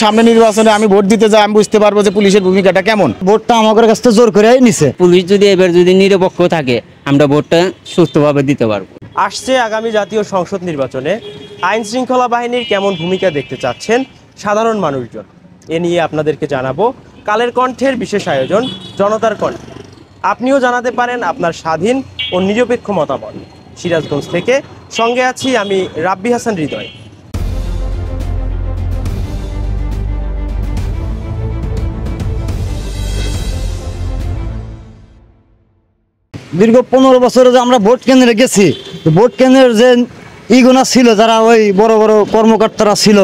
সামনে নির্বাচনে আমি ভোট দিতে যাই, আমি বুঝতে পারবো যে পুলিশের ভূমিকাটা কেমন। ভোটটা আমাদের কাছ থেকে জোর করে নিছে। পুলিশ যদি এবার যদি নিরপেক্ষ থাকে আমরা ভোটটা সুস্থভাবে দিতে পারবো। আসছে আগামী জাতীয় সংসদ নির্বাচনে আইন শৃঙ্খলা বাহিনীর কেমন ভূমিকা দেখতে চাচ্ছেন সাধারণ মানুষজন, এ নিয়ে আপনাদেরকে জানাবো কালের কণ্ঠের বিশেষ আয়োজন জনতার কণ্ঠ। আপনিও জানাতে পারেন আপনার স্বাধীন ও নিরপেক্ষ মতামত। সিরাজগঞ্জ থেকে সঙ্গে আছি আমি রাব্বি হাসান হৃদয়। দীর্ঘ 15 বছরে যে আমরা ভোট কেন্দ্রে গেছি, ভোট কেন্দ্রের যে ইগুনা ছিল, যারা ওই বড় বড় কর্মকর্তারা ছিল,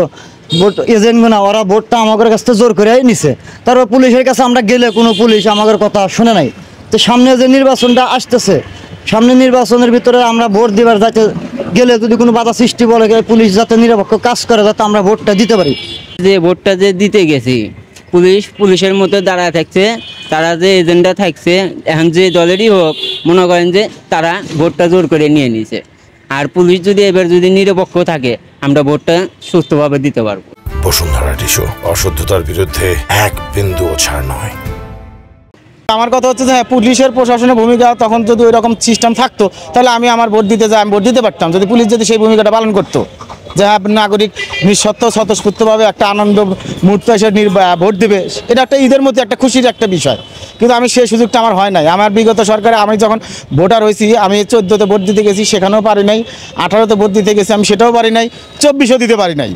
ভোট এজেন্টগুনা, ওরা ভোটটা আমাদের কাছ থেকে জোর করে নিছে। তারপর পুলিশের কাছে আমরা গেলে কোনো পুলিশ আমাদের কথা শুনে নাই। তো সামনে যে নির্বাচনটা আসতেছে, সামনে নির্বাচনের ভিতরে আমরা ভোট দিবার যাতে গেলে যদি কোনো বাধা সৃষ্টি বলে, পুলিশ যাতে নিরপেক্ষ কাজ করে, যাতে আমরা ভোটটা দিতে পারি। যে ভোটটা যে দিতে গেছি, পুলিশের মতো দাঁড়ায় থাকছে, তারা যে এজেন্ডা থাকছে, এখন যে দলেরই হোক, মনে করেন যে তারা ভোটটা জোর করে নিয়ে নিছে। আর পুলিশ যদি এবার যদি নিরপেক্ষ থাকে আমরা ভোটটা সুস্থভাবে দিতে পারবো। বসুন্ধরা টিস্যু, অশুদ্ধতার বিরুদ্ধে এক বিন্দুও ছাড় নয়। আমার কথা হচ্ছে যে হ্যাঁ, পুলিশের প্রশাসনের ভূমিকা তখন যদি ওই রকম সিস্টেম থাকতো, তাহলে আমি আমার ভোট দিতে যাই, আমি ভোট দিতে পারতাম, যদি পুলিশ যদি সেই ভূমিকাটা পালন করতো, যে হ্যাঁ নাগরিক নিঃস্বার্থ স্বতঃস্ফূর্তভাবে একটা আনন্দ মুহূর্ত এসে ভোট দেবে, এটা একটা ঈদের মধ্যে একটা খুশির একটা বিষয়। কিন্তু আমি সেই সুযোগটা আমার হয় নাই। আমার বিগত সরকারে আমি যখন ভোটার হয়েছি, আমি 14তে ভোট দিতে গেছি, সেখানেও পারি নাই। 18তে ভোট দিতে গেছি, আমি সেটাও পারি নাই। 24ও দিতে পারি নাই।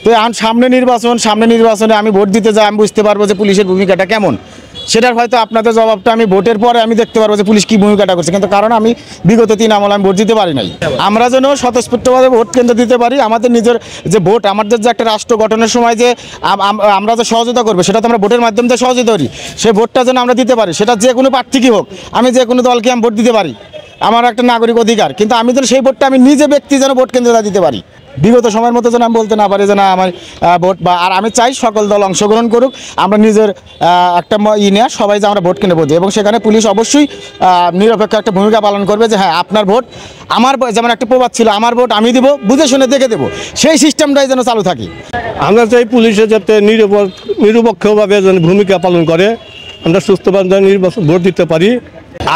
তো এখন সামনে নির্বাচনে আমি ভোট দিতে যাই, আমি বুঝতে পারবো যে পুলিশের ভূমিকাটা কেমন। সেটার হয়তো আপনাদের জবাবটা আমি ভোটের পরে আমি দেখতে পারবো যে পুলিশ কী ভূমিকাটা করছে, কিন্তু কারণ আমি বিগত 3 আমলে আমি ভোট দিতে পারি নাই। আমরা যেন স্বতঃস্ফূর্তভাবে ভোট কেন্দ্র দিতে পারি, আমাদের নিজের যে ভোট, আমাদের যে একটা রাষ্ট্র গঠনের সময় যে আমরা যে সহযোগিতা করবো, সেটা তো আমরা ভোটের মাধ্যমে যে সহযোগিতা করি, সেই ভোটটা যেন আমরা দিতে পারি। সেটা যে কোনো প্রার্থী হোক, আমি যে কোনো দলকে আমি ভোট দিতে পারি, আমার একটা নাগরিক অধিকার। কিন্তু আমি যেন সেই ভোটটা আমি নিজে ব্যক্তি যেন ভোট কেন্দ্রে দিতে পারি, বিগত সময়ের মতো যেন আমি বলতে না পারি যে না আমার ভোট। আর আমি চাই সকল দল অংশগ্রহণ করুক, আমরা নিজের একটা নিয়ে সবাই যে আমরা ভোট কেন্দ্রে ভোট দিই, এবং সেখানে পুলিশ অবশ্যই নিরপেক্ষ একটা ভূমিকা পালন করবে, যে হ্যাঁ আপনার ভোট আমার, যেমন একটা প্রবাদ ছিল, আমার ভোট আমি দেবো, বুঝে শুনে দেখে দেবো, সেই সিস্টেমটাই যেন চালু থাকে। আমরা চাই পুলিশে যাতে নিরপেক্ষভাবে ভূমিকা পালন করে, আমরা সুস্থভাবে নির্বাচন ভোট দিতে পারি।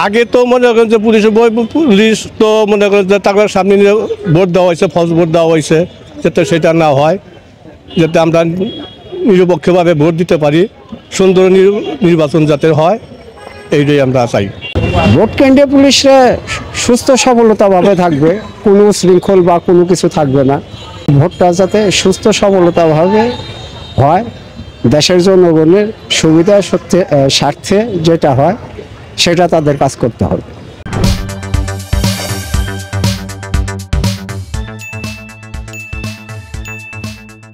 আগে তো মনে করেন যে পুলিশ তো মনে করেন যে টাকার সামনে নিয়ে ভোট দেওয়া হয়েছে, ফলস ভোট দেওয়া হয়েছে, যাতে সেটা না হয়, যাতে আমরা নিরপেক্ষভাবে ভোট দিতে পারি, সুন্দর নির্বাচন যাতে হয়, এইটাই আমরা চাই। ভোট কেন্দ্রে পুলিশরা সুস্থ সবলতাভাবে থাকবে, কোনো শৃঙ্খল বা কোনো কিছু থাকবে না। ভোটটা যাতে সুস্থ সবলতাভাবে হয়, দেশের জনগণের সুবিধা স্বার্থে যেটা হয় সেটা তাদের কাজ করতে হবে।